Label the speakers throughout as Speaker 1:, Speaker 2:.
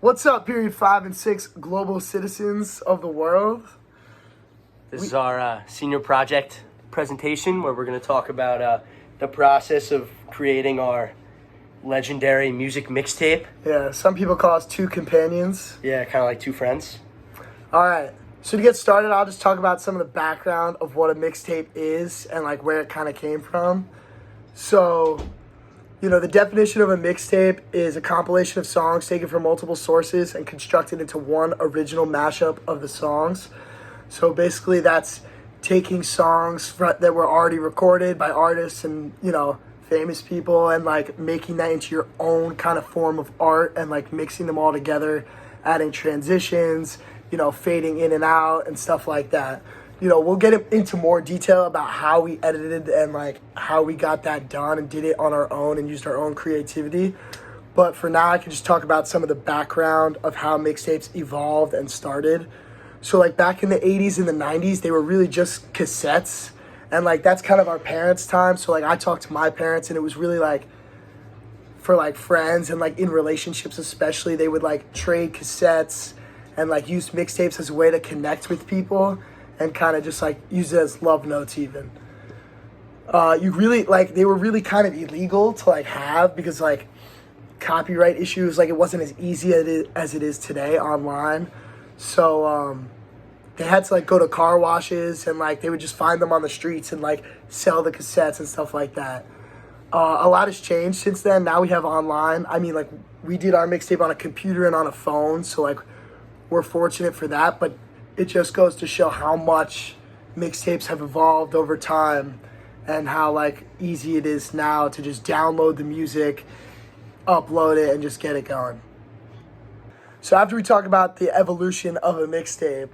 Speaker 1: What's up, period 5 and 6 global citizens of the world?
Speaker 2: This is our senior project presentation where we're going to talk about the process of creating our legendary music mixtape.
Speaker 1: Yeah, some people call us two companions.
Speaker 2: Yeah, kind of like two friends.
Speaker 1: All right, so to get started, I'll just talk about some of the background of what a mixtape is and like where it kind of came from. So, the definition of a mixtape is a compilation of songs taken from multiple sources and constructed into one original mashup of the songs. So basically that's taking songs that were already recorded by artists and, famous people and like making that into your own kind of form of art and like mixing them all together, adding transitions, fading in and out and stuff like that. We'll get into more detail about how we edited and like how we got that done and did it on our own and used our own creativity. But for now, I can just talk about some of the background of how mixtapes evolved and started. So like back in the 80s and the 90s, they were really just cassettes. And like that's kind of our parents' time. So like I talked to my parents and it was really like for like friends and like in relationships especially, they would like trade cassettes and like use mixtapes as a way to connect with people. And kind of just like use it as love notes even. They were really kind of illegal to like have because like copyright issues, like it wasn't as easy as it is today online. So they had to like go to car washes and like they would just find them on the streets and like sell the cassettes and stuff like that. A lot has changed since then. Now we have online. I mean, like we did our mixtape on a computer and on a phone. So like we're fortunate for that, but it just goes to show how much mixtapes have evolved over time and how like easy it is now to just download the music, upload it, and just get it going. So after we talk about the evolution of a mixtape,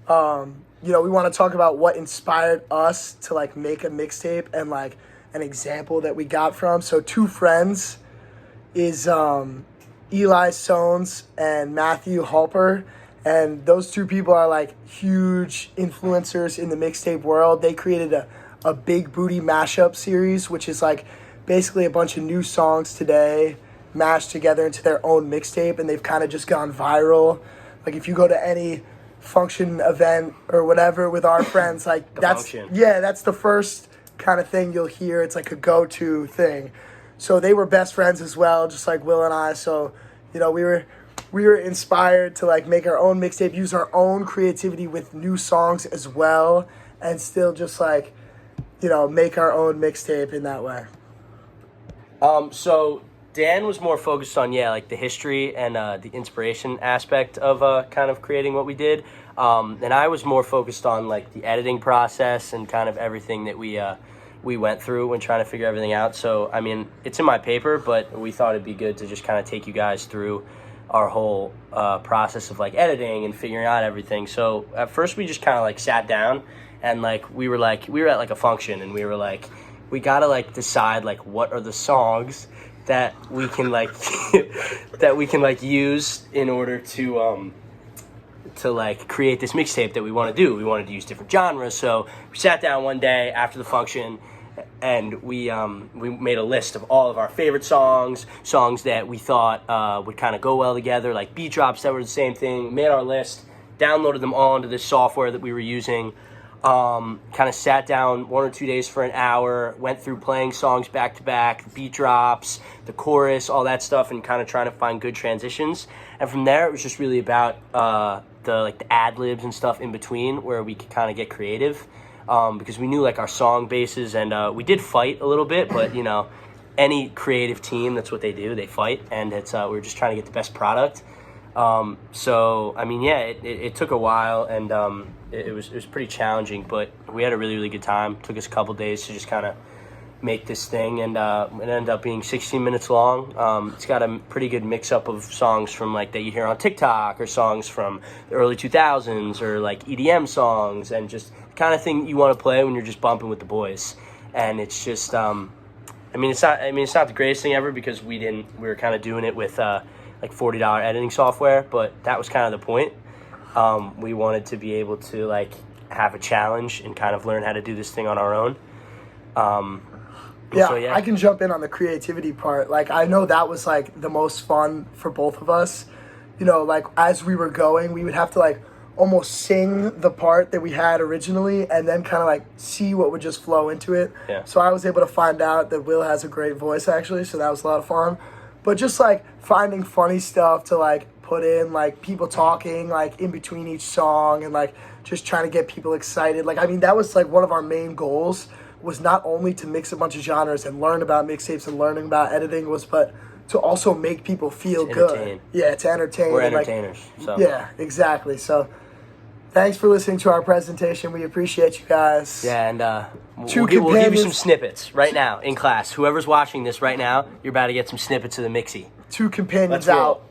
Speaker 1: we want to talk about what inspired us to like make a mixtape and like an example that we got from. So two friends is Eli Sones and Matthew Halper. And those two people are like huge influencers in the mixtape world. They created a Big Booty mashup series, which is like basically a bunch of new songs today mashed together into their own mixtape. And they've kind of just gone viral. Like if you go to any function, event, or whatever with our friends, like that's the first kind of thing you'll hear. It's like a go-to thing. So they were best friends as well, just like Will and I. So, we were inspired to like make our own mixtape, use our own creativity with new songs as well, and still just like, make our own mixtape in that way.
Speaker 2: So Dan was more focused on, like the history and the inspiration aspect of kind of creating what we did. And I was more focused on like the editing process and kind of everything that we went through when trying to figure everything out. So, I mean, it's in my paper, but we thought it'd be good to just kind of take you guys through our whole process of like editing and figuring out everything. So at first we just kind of like sat down and like we were at like a function and we were like, we gotta like decide like what are the songs that we can like use in order to like create this mixtape that we want to do. We wanted to use different genres. So we sat down one day after the function and we made a list of all of our favorite songs that we thought would kind of go well together, like beat drops that were the same thing. Made our list, downloaded them all into this software that we were using. Kind of sat down 1 or 2 days for an hour, went through playing songs back to back, beat drops, the chorus, all that stuff, and kind of trying to find good transitions. And from there, it was just really about the ad libs and stuff in between, where we could kind of get creative. Because we knew like our song bases and we did fight a little bit, but any creative team, that's what they do, they fight, and it's we were just trying to get the best product. So I mean, it took a while and it was pretty challenging, but we had a really, really good time. It took us a couple days to just kind of make this thing, and it ended up being 16 minutes long. It's got a pretty good mix-up of songs from like that you hear on TikTok, or songs from the early 2000s, or like EDM songs, and just the kind of thing you want to play when you're just bumping with the boys. And it's just it's not the greatest thing ever because we were kind of doing it with like $40 editing software, but that was kind of the point. We wanted to be able to like have a challenge and kind of learn how to do this thing on our own.
Speaker 1: Yeah, I can jump in on the creativity part. Like, I know that was like the most fun for both of us. you know, like as we were going, we would have to like almost sing the part that we had originally and then kind of like see what would just flow into it.
Speaker 2: Yeah.
Speaker 1: So I was able to find out that Will has a great voice actually, so that was a lot of fun. But just like finding funny stuff to like put in, like people talking like in between each song and like just trying to get people excited. Like, I mean, that was like one of our main goals, was not only to mix a bunch of genres and learn about mixtapes and learning about editing, but to also make people feel good. Yeah, to entertain.
Speaker 2: We're entertainers. So.
Speaker 1: Yeah, exactly. So thanks for listening to our presentation. We appreciate you guys.
Speaker 2: Yeah, and we'll give you some snippets right now in class. Whoever's watching this right now, you're about to get some snippets of the mixie.
Speaker 1: Two companions
Speaker 2: Let's roll.
Speaker 1: out.